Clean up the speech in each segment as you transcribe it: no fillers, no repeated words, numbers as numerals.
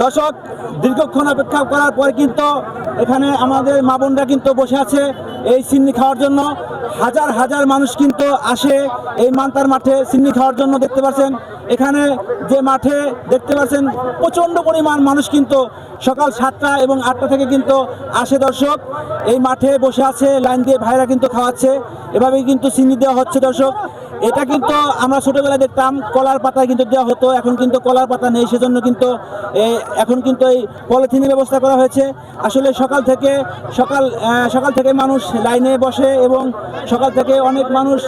দর্শক দীর্ঘক্ষণ অপেক্ষা করার পর কিন্তু এখানে আমাদের মা বোনরা কিন্তু বসে আছে এই সিন্নি খাওয়ার জন্য। হাজার হাজার মানুষ কিন্তু আসে এই মান্তার মাঠে সিন্নি খাওয়ার জন্য। দেখতে পাচ্ছেন এখানে যে মাঠে দেখতে পাচ্ছেন প্রচণ্ড পরিমাণ মানুষ কিন্তু সকাল 7টা এবং 8টা থেকে কিন্তু আসে। দর্শক এই মাঠে বসে আছে লাইন দিয়ে, ভাইরা কিন্তু খাওয়াচ্ছে, এভাবেই কিন্তু সিন্নি দেওয়া হচ্ছে। দর্শক এটা কিন্তু আমরা ছোটবেলায় দেখতাম কলার পাতায় কিন্তু দেওয়া হতো, এখন কিন্তু কলার পাতা নেই, সেজন্য কিন্তু এখন কিন্তু এই পলিথিনের ব্যবস্থা করা হয়েছে। আসলে সকাল থেকে মানুষ লাইনে বসে এবং সকাল থেকে অনেক মানুষ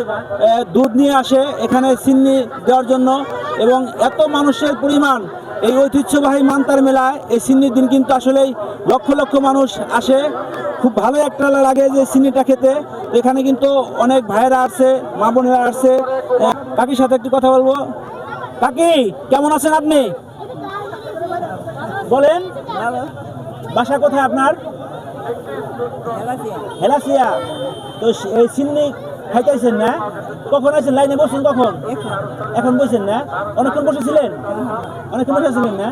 দুধ নিয়ে আসে এখানে সিন্নি দেওয়ার জন্য। এবং এত মানুষের পরিমাণ এই ঐতিহ্যবাহী মান্তার মেলায় এই সিন্নির দিন কিন্তু আসলেই লক্ষ লক্ষ মানুষ আসে। খুব ভালো একটা লাগে যে সিন্নিটা খেতে। এখানে কিন্তু অনেক ভাইয়েরা আসছে, মা বোনেরা আসছে। কাকির সাথে একটু কথা বলবো। কাকি কেমন আছেন আপনি? বলেন, বাসা কোথায় আপনার? হেলাসিয়া। তো এই সিন্নি খাইতেছেন না? কখন আছেন? লাইনে বসছেন কখন? এখন বসেন না? অনেকক্ষণ বসেছিলেন? অনেকক্ষণ বসেছিলেন না?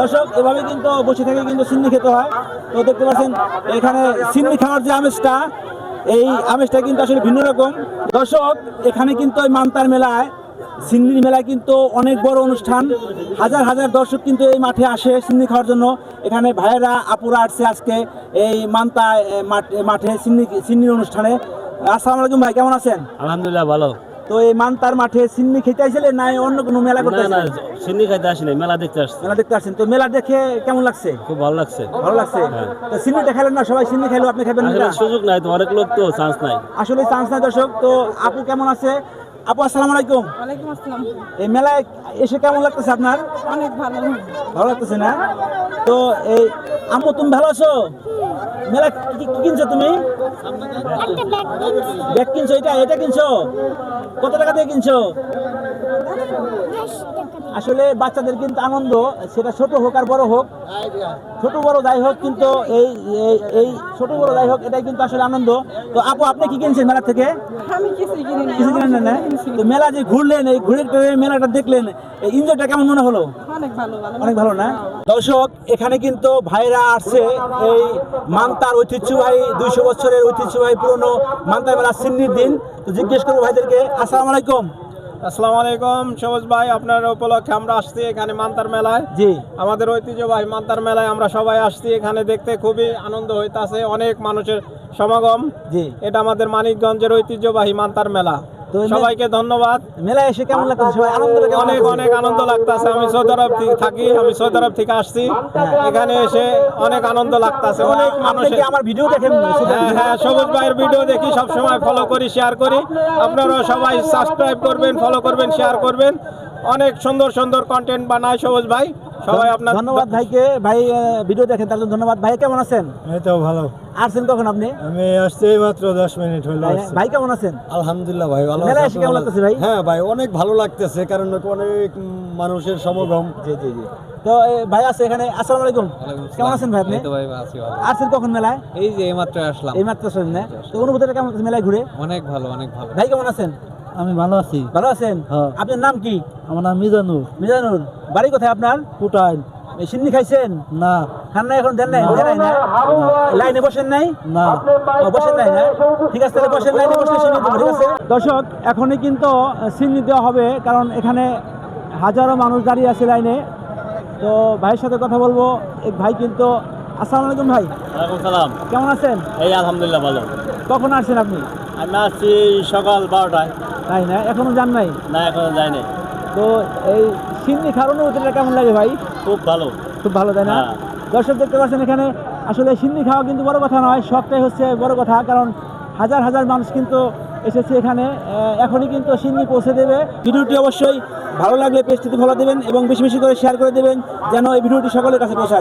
দর্শক এভাবে কিন্তু বসে থেকে কিন্তু সিন্নি খেতে হয়। তো দেখতে পাচ্ছেন এখানে সিন্নি খাওয়ার যে আমেজটা, এই আমেজটা কিন্তু আসলে ভিন্ন রকম। দর্শক এখানে কিন্তু এই মান্তার মেলায়, সিন্নির মেলায় কিন্তু অনেক বড় অনুষ্ঠান। হাজার হাজার দর্শক কিন্তু এই মাঠে আসে সিন্নি খাওয়ার জন্য। এখানে ভাইয়েরা আপুরা আসছে আজকে এই মান্তা মাঠে সিন্নির অনুষ্ঠানে। আসসালামু আলাইকুম ভাই, কেমন আছেন? আলহামদুলিল্লাহ ভালো। তো এই মান্তার মাঠে সিন্নি খেতে আসছিলেন না অন্য কোনো মেলা করতে আসছিলেন? না, সিন্নি খাইতে আসি নাই, মেলা দেখতে আসছি। মেলা দেখতে আসছেন। তো মেলা দেখে কেমন লাগছে? খুব ভালো লাগছে। ভালো লাগছে। তো সিন্নিটা খেলেন না? সবাই সিন্নি খাইলো, আপনি খাবেন না? সুযোগ নাই তো, অনেক লোক তো, চান্স নাই। আসলে চান্স নাই। দর্শক তো আপু কেমন আছে? আপু আসসালামু আলাইকুম। ওয়ালাইকুম আসসালাম। এই মেলায় এসে কেমন লাগতেছে আপনার? অনেক ভালো। ভালো লাগতেছে না? তো এই আম্মু তুমি ভালো আছো? মেলা কি কিনছো তুমি? ব্যাগ কিনছো? এটা কিনছো? কত টাকা দিয়ে কিনছো? আসলে বাচ্চাদের কিন্তু আনন্দ, সেটা ছোট হোক আর বড় হোক, ছোট বড় যাই হোক, কিন্তু এই ছোট বড় যাই হোক, এটাই কিন্তু আসলে আনন্দ। তো আপু আপনি কি কিনছেন মেলা থেকে? আমি কিছুই কিনি না। কিছু কিনেন না? তো মেলা যে ঘুরলেন, এই ঘুরে মেলাটা দেখলেন, এই এনজয়টা কেমন মনে হলো? অনেক ভালো। অনেক ভালো না? দর্শক এখানে কিন্তু ভাইরা আসছে এই মান্তার ঐতিহ্যবাহী 200 বছরের ঐতিহ্যবাহী পুরনো মান্তার মেলা সিন্নির দিন। তো জিজ্ঞেস করবো ভাইদেরকে। আসসালামু আলাইকুম। আসসালামু আলাইকুম সবুজ ভাই, আপনার উপলক্ষে আমরা আসছি এখানে মান্তার মেলায়। জি, আমাদের ঐতিহ্যবাহী মান্তার মেলায় আমরা সবাই আসছি, এখানে দেখতে খুবই আনন্দ হইতাছে, অনেক মানুষের সমাগম। জি। এটা আমাদের মানিকগঞ্জের ঐতিহ্যবাহী মান্তার মেলা। তো সবাইকে ধন্যবাদ। মেলায় এসে কেমন লাগতেছে? সবাই আনন্দ লাগে? অনেক অনেক আনন্দ লাগতাছে। আমি সৌদি আরব থাকি, আমি সৌদি আরব থেকে আসছি, এখানে এসে অনেক আনন্দ লাগতাছে। অনেক আপনি মানুষের কি আমার ভিডিও দেখেন? হ্যাঁ, সবুজ ভাইয়ের ভিডিও দেখি, সব সময় ফলো করি, শেয়ার করি। আপনারাও সবাই সাবস্ক্রাইব করবেন, ফলো করবেন, শেয়ার করবেন। অনেক সুন্দর সুন্দর কন্টেন্ট বানায় সবুজ ভাই। সবাই আপনার ধন্যবাদ ভাইকে। ভাই ভিডিও দেখেন তার জন্য ধন্যবাদ। ভাই কেমন আছেন? এই তো ভালো। আসছেন কখন আপনি? আমি আসছি মাত্র 10 মিনিট হলো। ভাই কেমন আছেন? আলহামদুলিল্লাহ ভাই ভালো। মেলায় এসে কেমন লাগতেছে ভাই? হ্যাঁ ভাই, অনেক ভালো লাগতেছে, কারণ অনেক মানুষের সমাগম। জি জি জি। তো ভাই আছে এখানে। আসসালামু আলাইকুম। কেমন আছেন ভাই আপনি? এই তো ভাই আছি ভালো। আসছেন কখন মেলায়? এই যে এইমাত্র আসলাম। এই মাত্র আসলেন না? তো অনুভূতিটা কেমন লাগছে মেলায় ঘুরে? অনেক ভালো, অনেক ভালো। ভাই কেমন আছেন? আমি ভালো আছি। ভালো আছেন? হ্যাঁ। আপনার নাম কি? আমার নাম মিজানুর। মিজানুর। বাড়ি কোথায় আপনার? কোটাইল। এই সিন্নি খাইছেন? না খান নাই এখন? দেন নাই? দেন নাই না? লাইনে বসেন নাই? না। ও, বসেন নাই না? ঠিক আছে, তাহলে বসেন, লাইনে বসে সিন্নি দেবো। ঠিক আছে দর্শক, এখনই কিন্তু সিন্নি দেওয়া হবে, কারণ এখানে হাজারো মানুষ দাঁড়িয়ে আছে লাইনে। তো ভাইয়ের সাথে কথা বলবো। এক ভাই কিন্তু। আসসালামু আলাইকুম ভাই, ওয়ালাইকুম সালাম। কেমন আছেন? এই আলহামদুলিল্লাহ ভালো। কখন আসছেন আপনি? আমি আসছি সকাল 12টায়। তাই না? এখনো যান নাই? না, এখনো যাইনি। তো এই সিন্নি খাওয়ার অনুভূতিটা কেমন লাগে ভাই? খুব ভালো। খুব ভালো, তাই না? হ্যাঁ। দর্শক দেখতে পাচ্ছেন এখানে আসলে সিন্নি খাওয়া কিন্তু বড় কথা নয়, সবটাই হচ্ছে বড় কথা, কারণ হাজার হাজার মানুষ কিন্তু এসেছে এখানে। এখনই কিন্তু সিন্নি পৌঁছে দেবে। ভিডিওটি অবশ্যই ভালো লাগলে পেজটিতে ফলো দেবেন এবং বেশি বেশি করে শেয়ার করে দেবেন, যেন এই ভিডিওটি সকলের কাছে পৌঁছায়।